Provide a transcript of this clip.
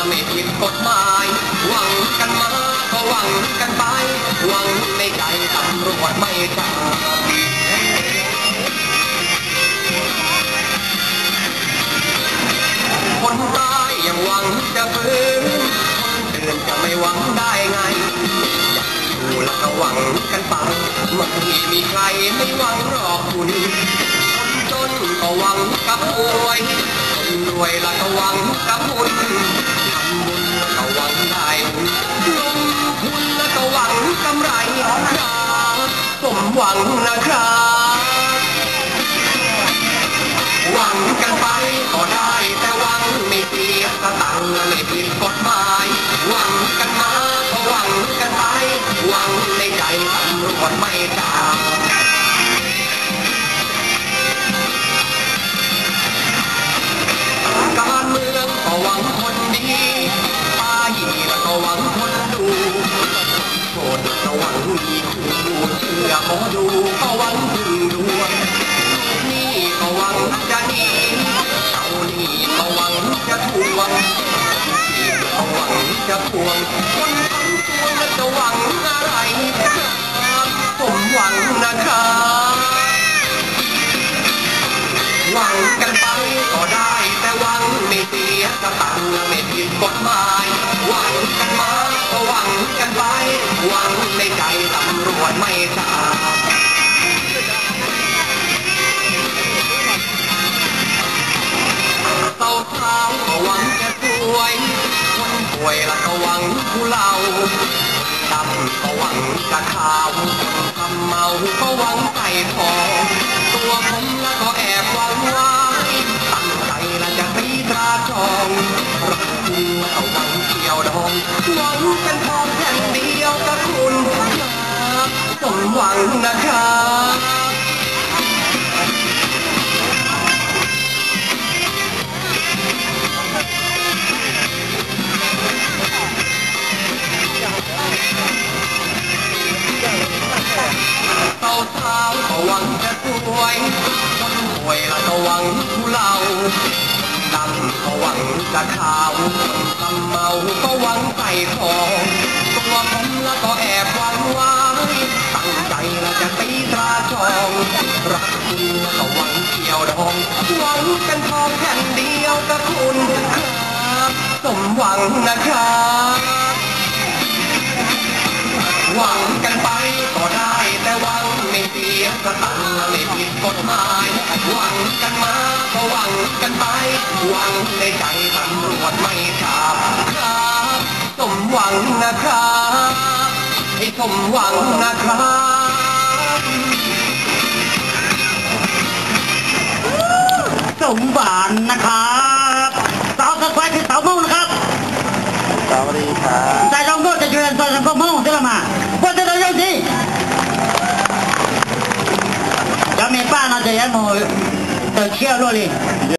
ไม่ผิดกฎหมายหวังกันมาก็หวังกันไปหวังในใจตำรวจไม่จับคนร้ายยังหวังจะฟื้นคนอื่นจะไม่หวังได้ไงอยู่แล้วก็หวังกันไปไม่มีใครไม่หวังหรอกคุณคนจนก็หวังกับรวยคนรวยแล้วก็หวังกับบุญทำบุญแล้วก็หวังได้บุญลงทุนแล้วก็หวังกำไรครับสมหวังนะครับหวังกันไปก็ได้แต่หวังไม่เสียสตังค์ไม่ผิดกฎหมายหวังกันมาก็หวังกันไปหวังในใจตำรวจไม่จับการเมืองก็หวังคนดีป้าหยีแล้วก็หวังคนดูโสดก็หวังมีคู่เชื่อหมอดูก็หวังพึ่งดวงนี่ก็หวังจะหนีเจ้านี่ก็หวังจะทวงนี่ก็หวังจะทวงคนทั้งปวงจะหวังอะไรผมหวังนะครับหวังกันไปก็ได้แต่หวังไม่เสียสตังค์ไม่ผิดกฎหมายหวังกันมาก็หวังกันไปหวังในใจตำรวจไม่จับเศร้าเท้าก็หวังจะสวยคนป่วยแล้วก็หวังผู้เล่าดำก็หวังจะขาวทำเมาก็หวังใส่ทองตัวผมแล้วก็แอบหวังว่าตั้งใจแล้วจะตีตราจองรักคุณแล้วก็หวังเกี่ยวดองหวังเป็นทองแผ่นเดียวกับคุณครับสมหวังนะครับเศร้าเท้าก็หวังจะสวยคนป่วยแล้วก็หวังผู้เล่าดำก็หวังจะขาวทำเมาก็หวังใส่ทองตัวผมแล้วก็แอบหวังไว้ตั้งใจแล้วจะตีตราจองรักคุณแล้วก็หวังเกี่ยวดองหวังเป็นทองแผ่นเดียวกับคุณครับสมหวังนะครับหวังกันไปก็ได้แต่หวังไม่เสียสตังค์ไม่ผิดกฎหมายหวังกันมาก็หวังกันไปหวังในใจตำรวจไม่จับครับสมหวังนะครับให้สมหวังนะครับสมหวังนะครับสาวสะควายคือสาวมุ่งนะครับสวัสดีครับใจเราโง่จะเจริญใจเราก็มุ่งจะละมาว่าจะเราเยอะสิจะมีป้าเราจะยังโง่เตะเชี่ยวด้วยเลย